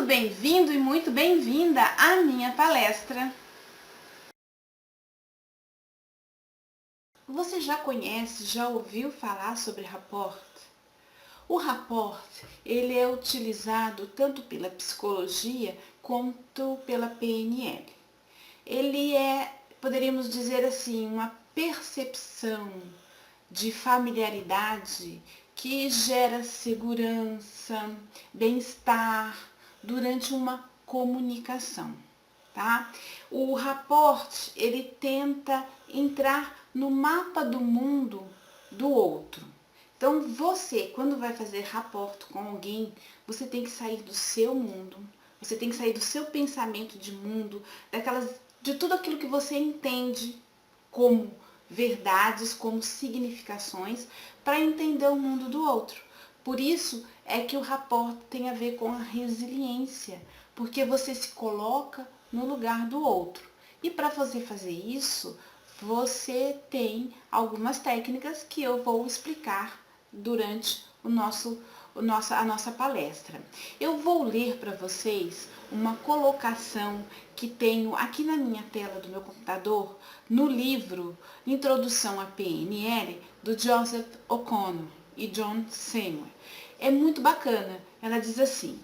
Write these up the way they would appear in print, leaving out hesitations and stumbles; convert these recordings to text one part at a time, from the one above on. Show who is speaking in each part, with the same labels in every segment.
Speaker 1: bem-vindo e muito bem-vinda à minha palestra. Você já conhece, já ouviu falar sobre rapport? O rapport, ele é utilizado tanto pela psicologia quanto pela PNL. Ele é, poderíamos dizer assim, uma percepção de familiaridade que gera segurança, bem-estar durante uma comunicação, tá? O rapport, ele tenta entrar no mapa do mundo do outro. Então, você, quando vai fazer rapport com alguém, você tem que sair do seu mundo, você tem que sair do seu pensamento de mundo, de tudo aquilo que você entende como verdades, como significações, para entender o mundo do outro. Por isso é que o rapport tem a ver com a resiliência, porque você se coloca no lugar do outro. E para você fazer isso, você tem algumas técnicas que eu vou explicar durante a nossa palestra. Eu vou ler para vocês uma colocação que tenho aqui na minha tela do meu computador, no livro Introdução à PNL, do Joseph O'Connor e John Seymour. É muito bacana. Ela diz assim: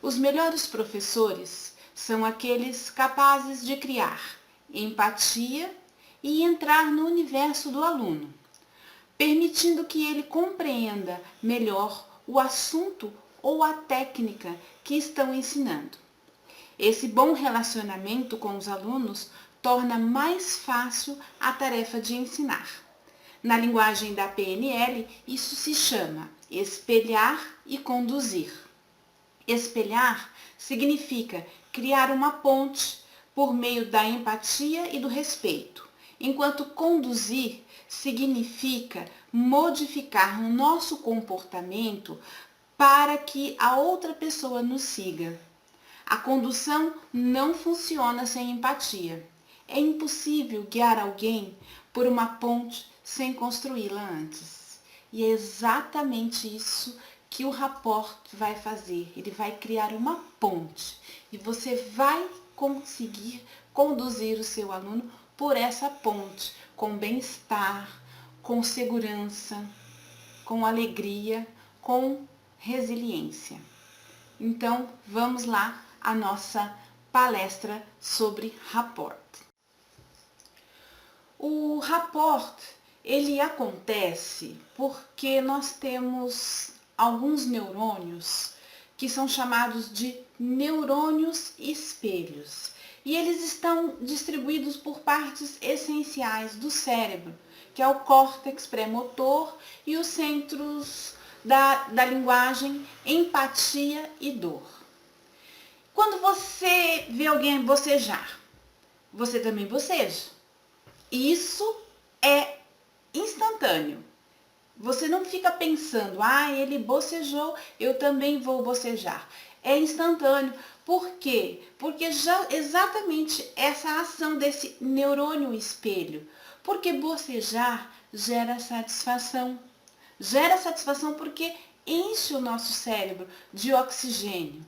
Speaker 1: os melhores professores são aqueles capazes de criar empatia e entrar no universo do aluno, permitindo que ele compreenda melhor o assunto ou a técnica que estão ensinando. Esse bom relacionamento com os alunos torna mais fácil a tarefa de ensinar. Na linguagem da PNL, isso se chama espelhar e conduzir. Espelhar significa criar uma ponte por meio da empatia e do respeito, enquanto conduzir significa modificar o nosso comportamento para que a outra pessoa nos siga. A condução não funciona sem empatia. É impossível guiar alguém por uma ponte sem construí-la antes. E é exatamente isso que o rapport vai fazer. Ele vai criar uma ponte e você vai conseguir conduzir o seu aluno por essa ponte, com bem-estar, com segurança, com alegria, com resiliência. Então, vamos lá à nossa palestra sobre rapport. O rapport, ele acontece porque nós temos alguns neurônios que são chamados de neurônios espelhos. E eles estão distribuídos por partes essenciais do cérebro, que é o córtex pré-motor e os centros da linguagem, empatia e dor. Quando você vê alguém bocejar, você também boceja. Isso é instantâneo. Você não fica pensando, ele bocejou, eu também vou bocejar. É instantâneo. Por quê? Porque já exatamente essa ação desse neurônio espelho. Porque bocejar gera satisfação. Gera satisfação porque enche o nosso cérebro de oxigênio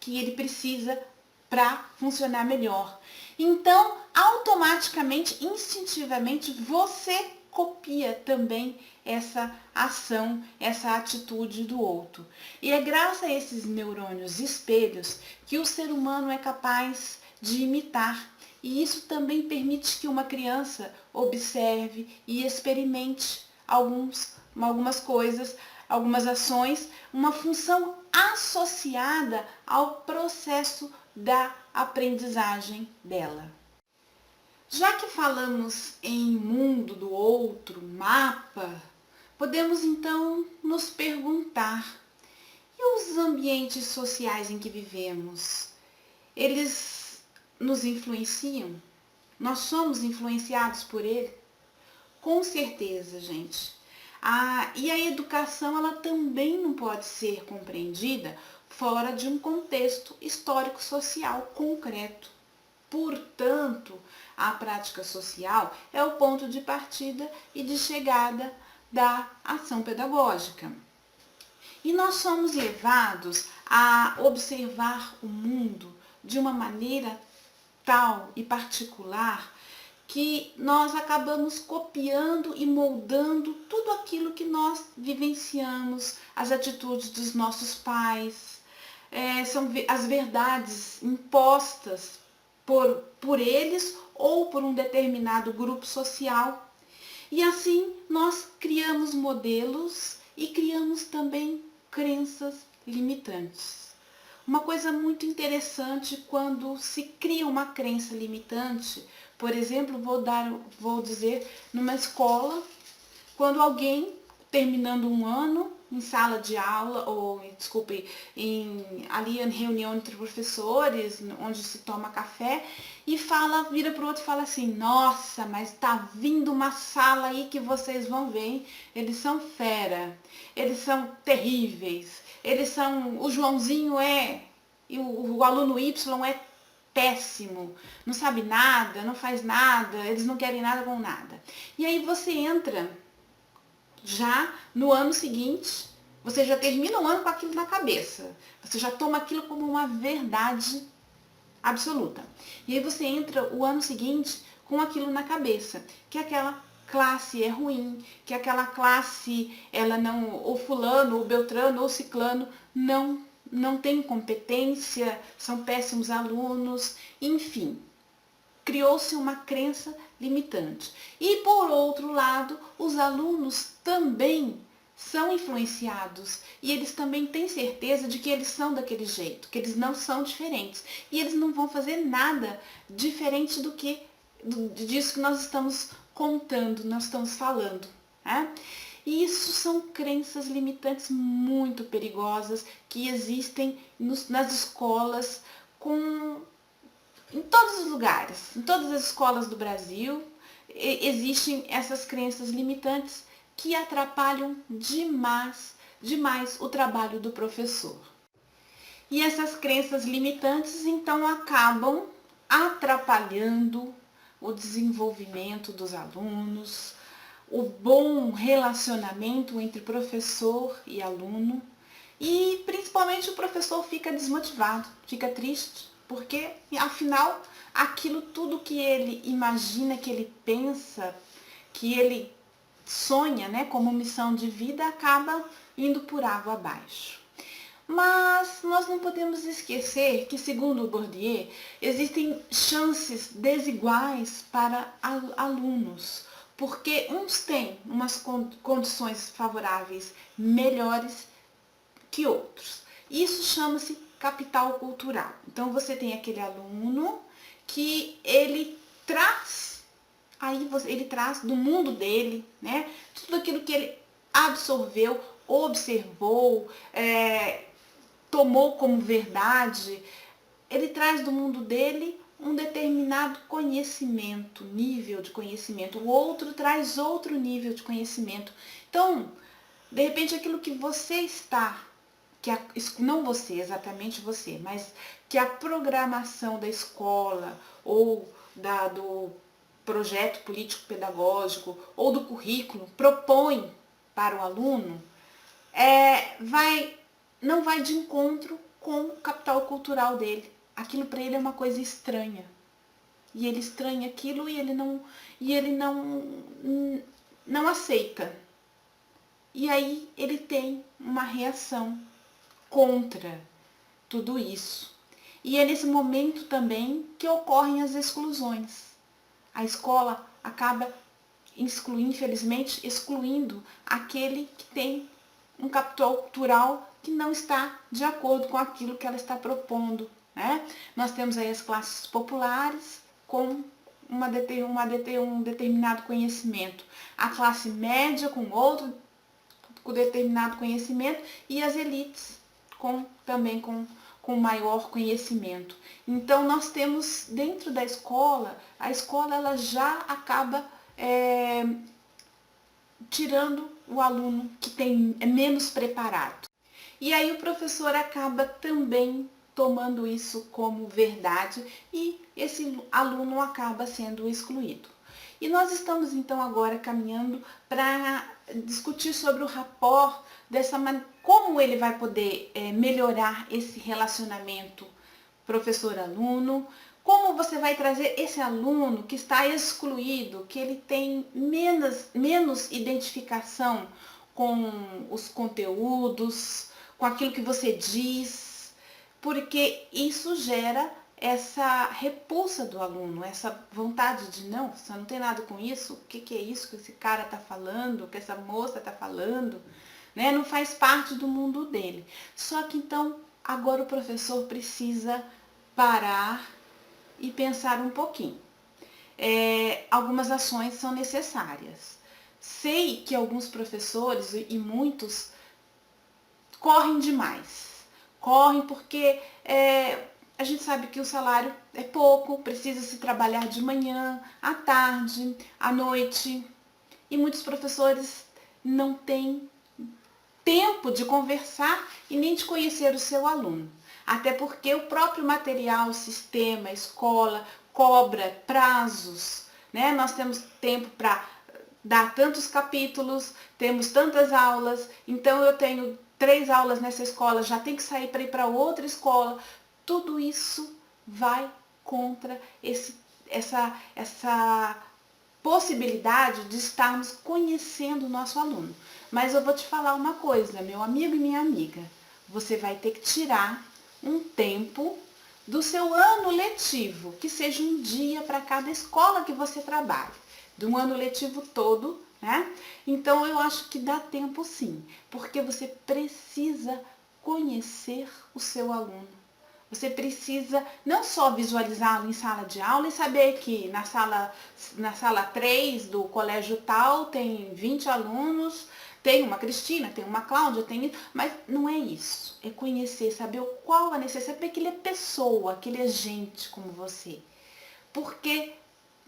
Speaker 1: que ele precisa para funcionar melhor. Então, automaticamente, instintivamente, você copia também essa ação, essa atitude do outro. E é graças a esses neurônios espelhos que o ser humano é capaz de imitar. E isso também permite que uma criança observe e experimente algumas coisas, algumas ações, uma função associada ao processo da aprendizagem dela. Já que falamos em mundo do outro, mapa, podemos então nos perguntar: e os ambientes sociais em que vivemos? Eles nos influenciam? Nós somos influenciados por ele? Com certeza, gente. E a educação, ela também não pode ser compreendida fora de um contexto histórico-social concreto. Portanto, a prática social é o ponto de partida e de chegada da ação pedagógica. E nós somos levados a observar o mundo de uma maneira tal e particular que nós acabamos copiando e moldando tudo aquilo que nós vivenciamos, as atitudes dos nossos pais, são as verdades impostas por eles ou por um determinado grupo social. E assim nós criamos modelos e criamos também crenças limitantes. Uma coisa muito interessante quando se cria uma crença limitante, por exemplo, vou dizer, numa escola, quando alguém, terminando um ano, em sala de aula, ou, desculpe, ali em reunião entre professores, onde se toma café, e vira para o outro e fala assim, nossa, mas tá vindo uma sala aí que vocês vão ver, hein? Eles são fera, eles são terríveis, o Joãozinho e o aluno Y é péssimo, não sabe nada, não faz nada, eles não querem nada com nada. E aí você entra já no ano seguinte, você já termina o ano com aquilo na cabeça. Você já toma aquilo como uma verdade absoluta. E aí você entra o ano seguinte com aquilo na cabeça, que aquela classe é ruim, que aquela classe, ela não, o fulano, o beltrano ou o ciclano não tem competência, são péssimos alunos, enfim. Criou-se uma crença limitante. E, por outro lado, os alunos também são influenciados e eles também têm certeza de que eles são daquele jeito, que eles não são diferentes. E eles não vão fazer nada diferente disso que nós estamos contando, nós estamos falando. Né? E isso são crenças limitantes muito perigosas que existem nas escolas em todos os lugares, em todas as escolas do Brasil, existem essas crenças limitantes que atrapalham demais o trabalho do professor. E essas crenças limitantes, então, acabam atrapalhando o desenvolvimento dos alunos, o bom relacionamento entre professor e aluno, e principalmente o professor fica desmotivado, fica triste, porque, afinal, aquilo tudo que ele imagina, que ele pensa, que ele sonha, né, como missão de vida, acaba indo por água abaixo. Mas nós não podemos esquecer que, segundo Bourdieu, existem chances desiguais para alunos, porque uns têm umas condições favoráveis melhores que outros. Isso chama-se capital cultural. Então você tem aquele aluno que ele traz do mundo dele, né? Tudo aquilo que ele absorveu, observou, tomou como verdade, ele traz do mundo dele um determinado conhecimento, nível de conhecimento. O outro traz outro nível de conhecimento. Então, de repente, aquilo que você está não você, exatamente você, mas que a programação da escola ou do projeto político-pedagógico ou do currículo propõe para o aluno, não vai de encontro com o capital cultural dele. Aquilo para ele é uma coisa estranha. E ele estranha aquilo e ele não aceita. E aí ele tem uma reação contra tudo isso. E é nesse momento também que ocorrem as exclusões. A escola acaba infelizmente, excluindo aquele que tem um capital cultural que não está de acordo com aquilo que ela está propondo. Né? Nós temos aí as classes populares com um determinado conhecimento, a classe média com determinado conhecimento e as elites também com maior conhecimento. Então, nós temos dentro da escola, a escola ela já acaba tirando o aluno que é menos preparado. E aí o professor acaba também tomando isso como verdade e esse aluno acaba sendo excluído. E nós estamos então agora caminhando para discutir sobre o rapport, como ele vai poder melhorar esse relacionamento professor-aluno, como você vai trazer esse aluno que está excluído, que ele tem menos identificação com os conteúdos, com aquilo que você diz, porque isso gera essa repulsa do aluno, essa vontade de não, você não tem nada com isso, o que é isso que esse cara está falando, que essa moça está falando, né? Não faz parte do mundo dele. Só que então, agora o professor precisa parar e pensar um pouquinho. Algumas ações são necessárias. Sei que alguns professores e muitos correm demais. Correm porque a gente sabe que o salário é pouco, precisa se trabalhar de manhã, à tarde, à noite. E muitos professores não têm tempo de conversar e nem de conhecer o seu aluno. Até porque o próprio material, o sistema, a escola cobra prazos, né? Nós temos tempo para dar tantos capítulos, temos tantas aulas, então eu tenho 3 aulas nessa escola, já tem que sair para ir para outra escola. Tudo isso vai contra essa possibilidade de estarmos conhecendo o nosso aluno. Mas eu vou te falar uma coisa, meu amigo e minha amiga, você vai ter que tirar um tempo do seu ano letivo, que seja um dia para cada escola que você trabalha, de um ano letivo todo, né? Então eu acho que dá tempo sim, porque você precisa conhecer o seu aluno. Você precisa não só visualizá-lo em sala de aula e saber que na sala 3 do colégio tal tem 20 alunos, tem uma Cristina, tem uma Cláudia, mas não é isso. É conhecer, saber qual a necessidade, saber que ele é pessoa, que ele é gente como você. Porque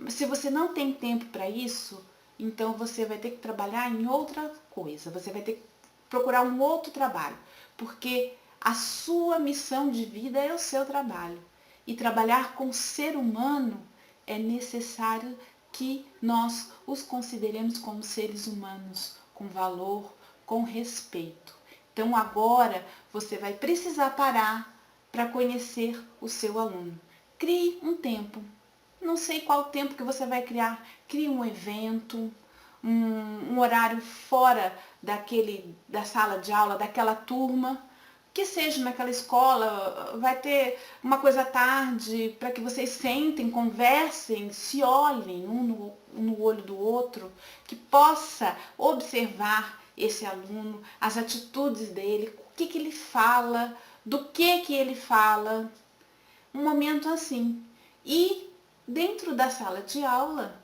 Speaker 1: se você não tem tempo para isso, então você vai ter que trabalhar em outra coisa, você vai ter que procurar um outro trabalho, porque a sua missão de vida é o seu trabalho. E trabalhar com o ser humano é necessário que nós os consideremos como seres humanos, com valor, com respeito. Então agora você vai precisar parar para conhecer o seu aluno. Crie um tempo. Não sei qual tempo que você vai criar. Crie um evento, um horário fora da sala de aula, daquela turma, que seja naquela escola, vai ter uma coisa à tarde para que vocês sentem, conversem, se olhem no olho do outro, que possa observar esse aluno, as atitudes dele, o que ele fala, do que ele fala. Um momento assim. E dentro da sala de aula,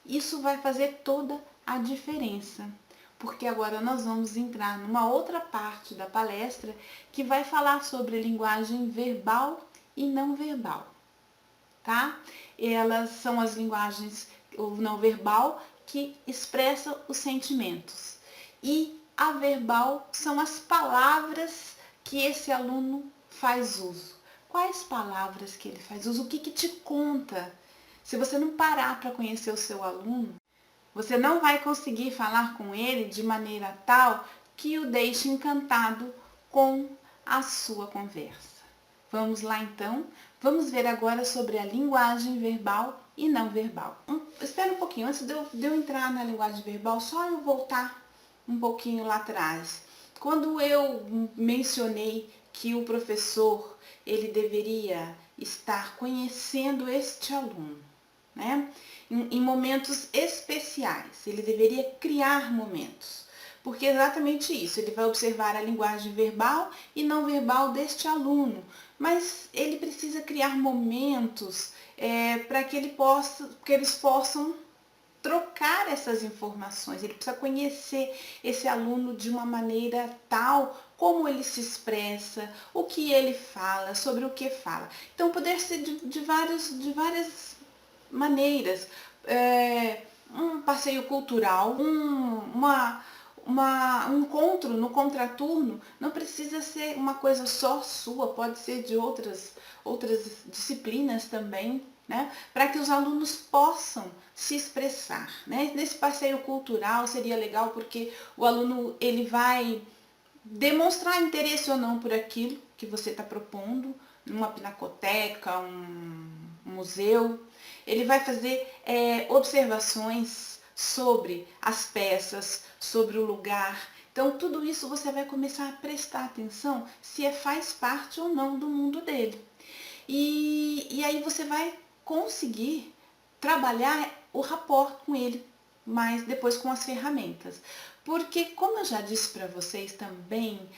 Speaker 1: isso vai fazer toda a diferença, porque agora nós vamos entrar numa outra parte da palestra que vai falar sobre linguagem verbal e não verbal, tá? Elas são as linguagens, o não verbal, que expressam os sentimentos, e a verbal são as palavras que esse aluno faz uso. Quais palavras que ele faz uso? O que te conta? Se você não parar para conhecer o seu aluno, você não vai conseguir falar com ele de maneira tal que o deixe encantado com a sua conversa. Vamos lá então? Vamos ver agora sobre a linguagem verbal e não verbal. Espera um pouquinho, antes de eu entrar na linguagem verbal, só eu voltar um pouquinho lá atrás. Quando eu mencionei que o professor ele deveria estar conhecendo este aluno, né? Em momentos especiais, ele deveria criar momentos, porque é exatamente isso, ele vai observar a linguagem verbal e não verbal deste aluno, mas ele precisa criar momentos para que eles possam trocar essas informações, ele precisa conhecer esse aluno de uma maneira tal, como ele se expressa, o que ele fala, sobre o que fala. Então, poder ser de várias maneiras, um passeio cultural, um encontro no contraturno, não precisa ser uma coisa só sua, pode ser de outras disciplinas também, né? Para que os alunos possam se expressar, né? Nesse passeio cultural seria legal porque o aluno ele vai demonstrar interesse ou não por aquilo que você está propondo, numa pinacoteca, um museu. Ele vai fazer observações sobre as peças, sobre o lugar. Então, tudo isso você vai começar a prestar atenção se faz parte ou não do mundo dele. E aí você vai conseguir trabalhar o rapport com ele, mas depois com as ferramentas. Porque, como eu já disse para vocês também,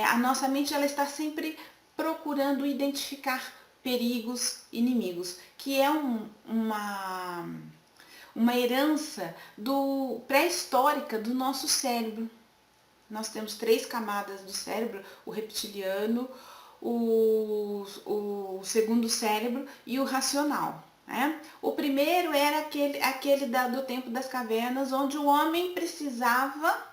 Speaker 1: a nossa mente ela está sempre procurando identificar perigos, inimigos, que é uma herança pré-histórica do nosso cérebro. Nós temos 3 camadas do cérebro, o reptiliano, o segundo cérebro e o racional. Né? O primeiro era aquele do tempo das cavernas, onde o homem precisava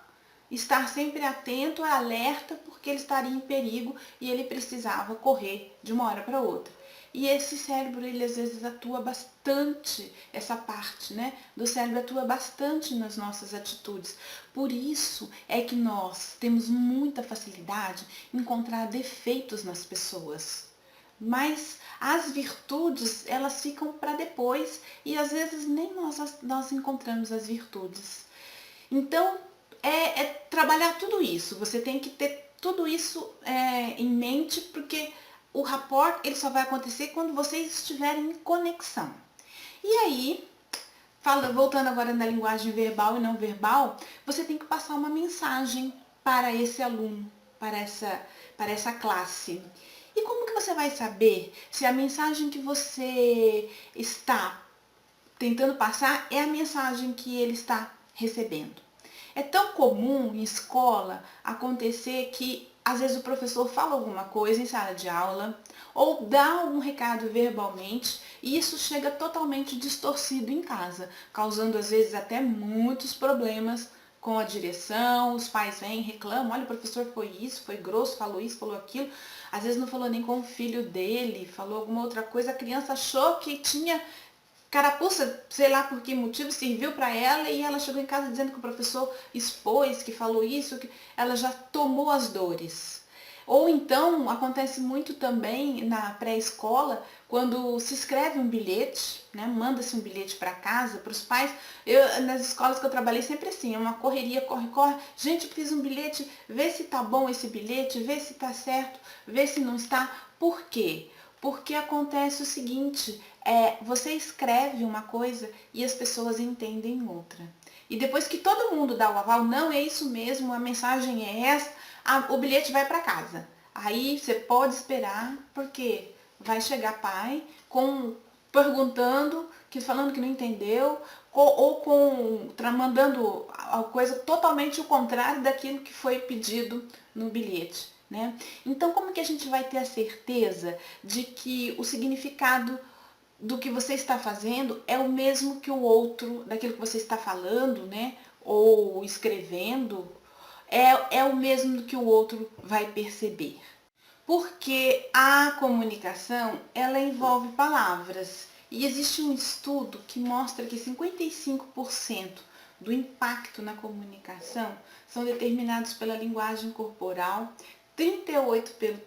Speaker 1: estar sempre atento, alerta, porque ele estaria em perigo e ele precisava correr de uma hora para outra. E esse cérebro, ele às vezes atua bastante, essa parte, né, do cérebro atua bastante nas nossas atitudes. Por isso é que nós temos muita facilidade em encontrar defeitos nas pessoas. Mas as virtudes, elas ficam para depois e às vezes nem nós encontramos as virtudes. Então, é trabalhar tudo isso. Você tem que ter tudo isso em mente, porque o rapport ele só vai acontecer quando vocês estiverem em conexão. E aí, voltando agora na linguagem verbal e não verbal, você tem que passar uma mensagem para esse aluno, para essa classe. E como que você vai saber se a mensagem que você está tentando passar é a mensagem que ele está recebendo? É tão comum em escola acontecer que às vezes o professor fala alguma coisa em sala de aula ou dá algum recado verbalmente e isso chega totalmente distorcido em casa, causando às vezes até muitos problemas com a direção. Os pais vêm, reclamam, olha, o professor foi isso, foi grosso, falou isso, falou aquilo. Às vezes não falou nem com o filho dele, falou alguma outra coisa, a criança achou que tinha carapuça, sei lá por que motivo, serviu para ela e ela chegou em casa dizendo que o professor expôs, que falou isso, que ela já tomou as dores. Ou então, acontece muito também na pré-escola, quando se escreve um bilhete, né, manda-se um bilhete para casa, para os pais. Nas escolas que eu trabalhei, sempre assim, uma correria, corre, corre. Gente, fiz um bilhete, vê se tá bom esse bilhete, vê se tá certo, vê se não está. Por quê? Porque acontece o seguinte, você escreve uma coisa e as pessoas entendem outra. E depois que todo mundo dá o aval, não, é isso mesmo, a mensagem é essa, o bilhete vai para casa. Aí você pode esperar, porque vai chegar pai perguntando, falando que não entendeu, mandando a coisa totalmente o contrário daquilo que foi pedido no bilhete. Né? Então, como que a gente vai ter a certeza de que o significado do que você está fazendo é o mesmo que o outro, daquilo que você está falando, né? Ou escrevendo, é o mesmo que o outro vai perceber? Porque a comunicação, ela envolve palavras. E existe um estudo que mostra que 55% do impacto na comunicação são determinados pela linguagem corporal, 38%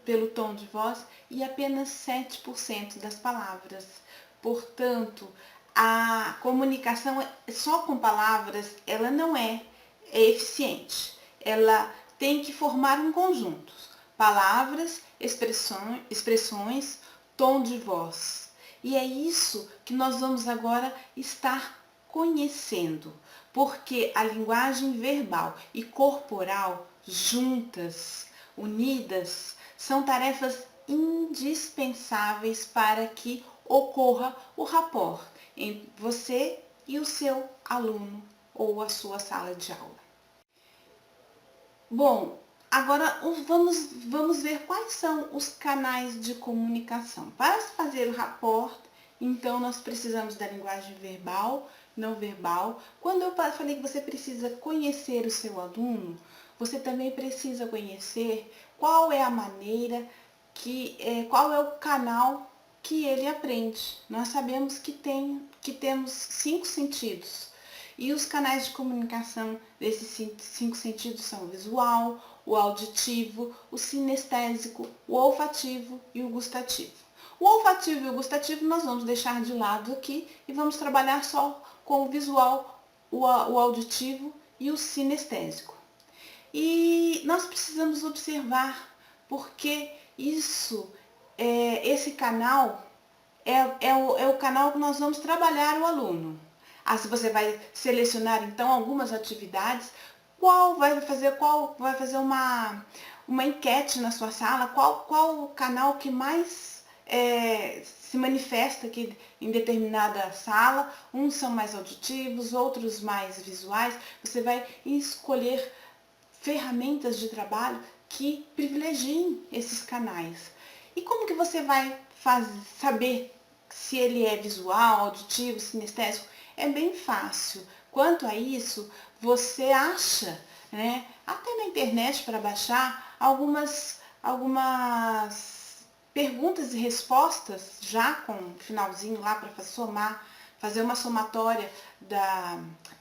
Speaker 1: pelo tom de voz e apenas 7% das palavras. Portanto, a comunicação só com palavras, ela não é eficiente. Ela tem que formar um conjunto. Palavras, expressões, tom de voz. E é isso que nós vamos agora estar conhecendo, porque a linguagem verbal e corporal juntas, unidas, são tarefas indispensáveis para que ocorra o rapport entre você e o seu aluno ou a sua sala de aula. Bom, agora vamos ver quais são os canais de comunicação. Para fazer o rapport, então nós precisamos da linguagem verbal, não verbal. Quando eu falei que você precisa conhecer o seu aluno, você também precisa conhecer qual é a maneira, qual é o canal que ele aprende. Nós sabemos que temos 5 sentidos. E os canais de comunicação desses 5 sentidos são o visual, o auditivo, o sinestésico, o olfativo e o gustativo. O olfativo e o gustativo nós vamos deixar de lado aqui e vamos trabalhar só com o visual, o auditivo e o sinestésico. E nós precisamos observar porque esse canal é o canal que nós vamos trabalhar o aluno. Se você vai selecionar então algumas atividades, qual vai fazer uma enquete na sua sala, qual o canal que mais se manifesta aqui em determinada sala. Uns são mais auditivos, outros mais visuais. Você vai escolher ferramentas de trabalho que privilegiem esses canais. E como que você vai saber se ele é visual, auditivo, sinestésico? É bem fácil. Quanto a isso, você acha, né, até na internet para baixar, algumas perguntas e respostas, já com um finalzinho lá para fazer uma somatória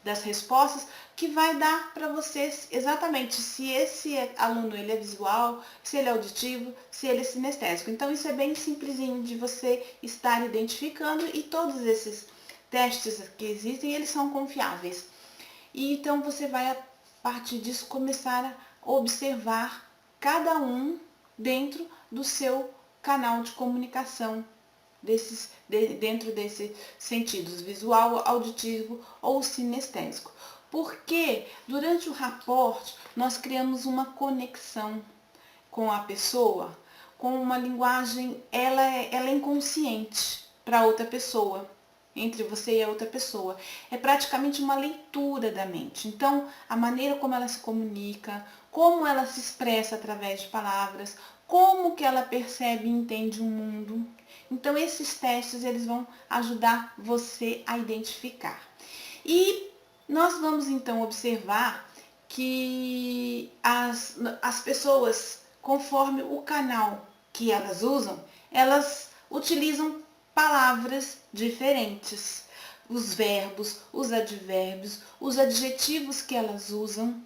Speaker 1: das respostas, que vai dar para vocês exatamente se esse aluno ele é visual, se ele é auditivo, se ele é sinestésico. Então isso é bem simplesinho de você estar identificando, e todos esses testes que existem, eles são confiáveis. E então você vai, a partir disso, começar a observar cada um dentro do seu canal de comunicação, dentro desses sentidos, visual, auditivo ou sinestésico. Porque durante o rapport nós criamos uma conexão com a pessoa, com uma linguagem, ela é inconsciente para outra pessoa, entre você e a outra pessoa. É praticamente uma leitura da mente. Então, a maneira como ela se comunica, como ela se expressa através de palavras, como que ela percebe e entende o mundo. Então, esses testes eles vão ajudar você a identificar. E nós vamos então observar que as pessoas, conforme o canal que elas usam, elas utilizam palavras diferentes. Os verbos, os advérbios, os adjetivos que elas usam,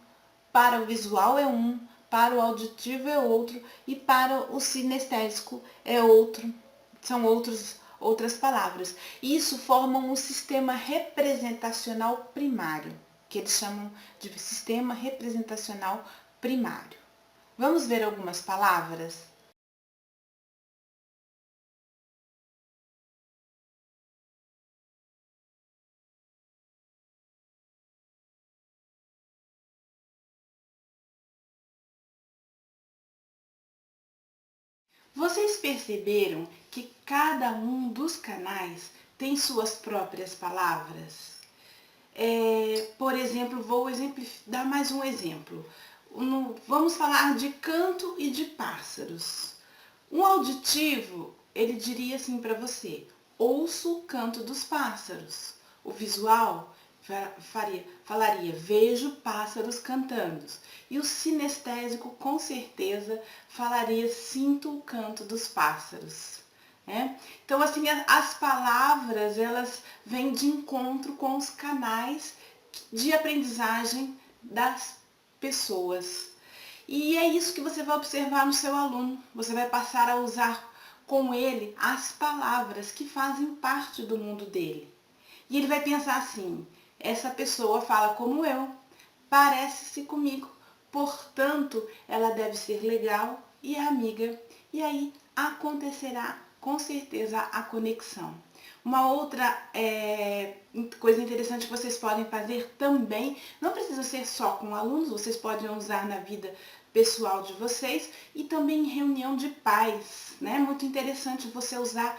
Speaker 1: para o visual é um, para o auditivo é outro e para o sinestésico é outro. São outras palavras. Isso forma um sistema representacional primário, que eles chamam de sistema representacional primário. Vamos ver algumas palavras? Vocês perceberam que cada um dos canais tem suas próprias palavras? Por exemplo, vou dar mais um exemplo. Vamos falar de canto e de pássaros. Um auditivo, ele diria assim para você: ouço o canto dos pássaros. O visual falaria: vejo pássaros cantando. E o sinestésico, com certeza, falaria: sinto o canto dos pássaros. Né? Então, assim, as palavras, elas vêm de encontro com os canais de aprendizagem das pessoas. E é isso que você vai observar no seu aluno. Você vai passar a usar com ele as palavras que fazem parte do mundo dele. E ele vai pensar assim: essa pessoa fala como eu, parece-se comigo, portanto, ela deve ser legal e amiga. E aí acontecerá com certeza a conexão. Uma outra coisa interessante que vocês podem fazer também, não precisa ser só com alunos, vocês podem usar na vida pessoal de vocês e também em reunião de pais, né? Muito interessante você usar,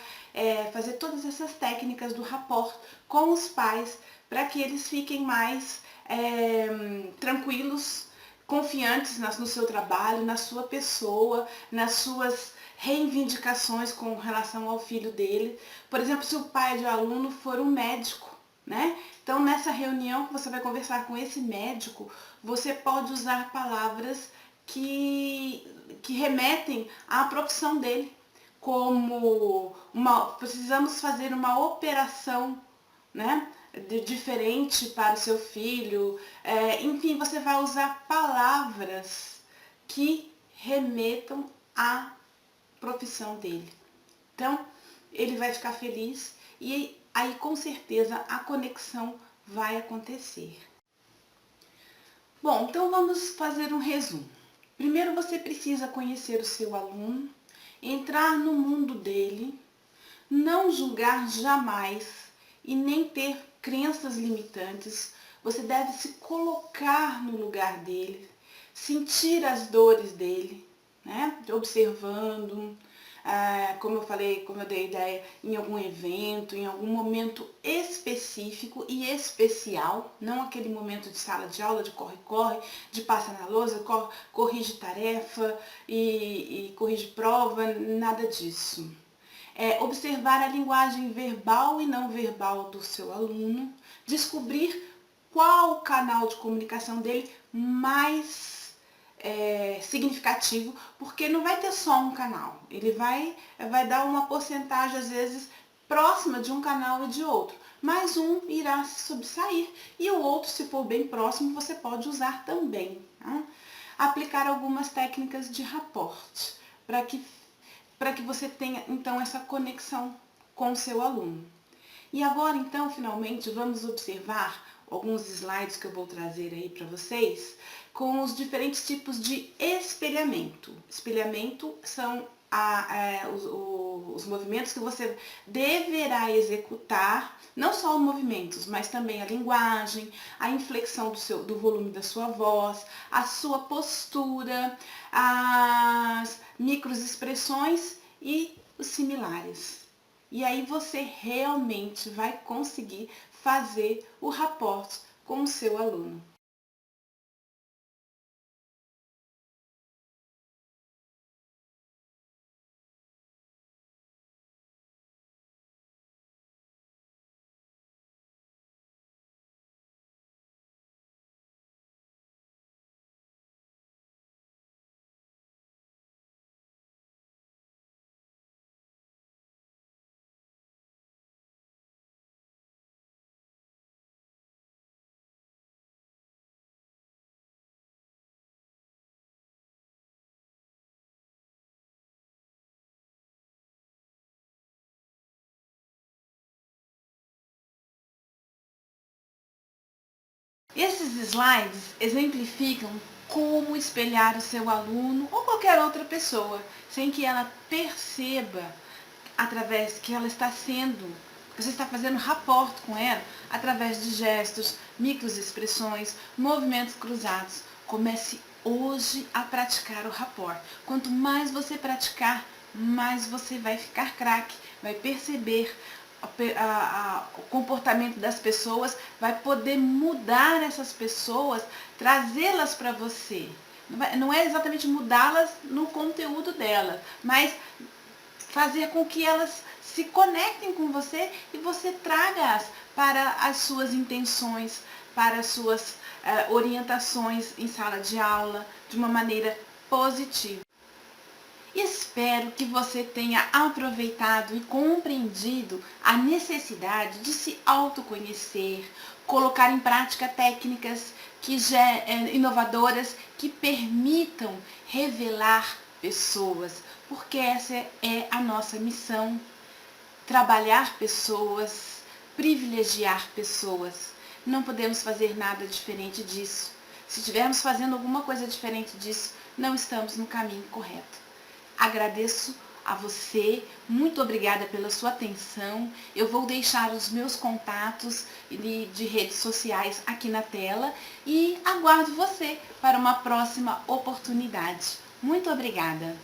Speaker 1: fazer todas essas técnicas do rapport com os pais, para que eles fiquem mais tranquilos, confiantes no seu trabalho, na sua pessoa, nas suas reivindicações com relação ao filho dele. Por exemplo, se o pai de aluno for um médico, né? Então, nessa reunião que você vai conversar com esse médico, você pode usar palavras que remetem à profissão dele. como precisamos fazer uma operação, né, diferente para o seu filho. Enfim, você vai usar palavras que remetam à profissão dele. Então, ele vai ficar feliz e aí com certeza a conexão vai acontecer. Bom, então vamos fazer um resumo. Primeiro você precisa conhecer o seu aluno, entrar no mundo dele, não julgar jamais e nem ter crenças limitantes. Você deve se colocar no lugar dele, sentir as dores dele, né? Observando, como eu falei, como eu dei ideia, em algum evento, em algum momento específico e especial, não aquele momento de sala de aula, de corre-corre, de passa na lousa, corrige tarefa e corrige prova, nada disso. Observar a linguagem verbal e não verbal do seu aluno, descobrir qual o canal de comunicação dele mais significativo, porque não vai ter só um canal, ele vai dar uma porcentagem às vezes próxima de um canal e de outro, mas um irá se sobressair e o outro, se for bem próximo, você pode usar também, tá? Aplicar algumas técnicas de rapport para que você tenha então essa conexão com o seu aluno. E agora então, finalmente, vamos observar alguns slides que eu vou trazer aí para vocês com os diferentes tipos de espelhamento. Espelhamento são os movimentos que você deverá executar, não só os movimentos, mas também a linguagem, a inflexão do volume da sua voz, a sua postura, as microexpressões e os similares. E aí você realmente vai conseguir fazer o rapport com o seu aluno. Esses slides exemplificam como espelhar o seu aluno ou qualquer outra pessoa, sem que ela perceba através que ela está você está fazendo rapport com ela através de gestos, microexpressões, movimentos cruzados. Comece hoje a praticar o rapport. Quanto mais você praticar, mais você vai ficar craque, vai perceber o comportamento das pessoas, vai poder mudar essas pessoas, trazê-las para você. Não é exatamente mudá-las no conteúdo delas, mas fazer com que elas se conectem com você e você traga-as para as suas intenções, para as suas orientações em sala de aula, de uma maneira positiva. Espero que você tenha aproveitado e compreendido a necessidade de se autoconhecer, colocar em prática técnicas inovadoras que permitam revelar pessoas, porque essa é a nossa missão: trabalhar pessoas, privilegiar pessoas. Não podemos fazer nada diferente disso. Se estivermos fazendo alguma coisa diferente disso, não estamos no caminho correto. Agradeço a você, muito obrigada pela sua atenção. Eu vou deixar os meus contatos de redes sociais aqui na tela e aguardo você para uma próxima oportunidade. Muito obrigada!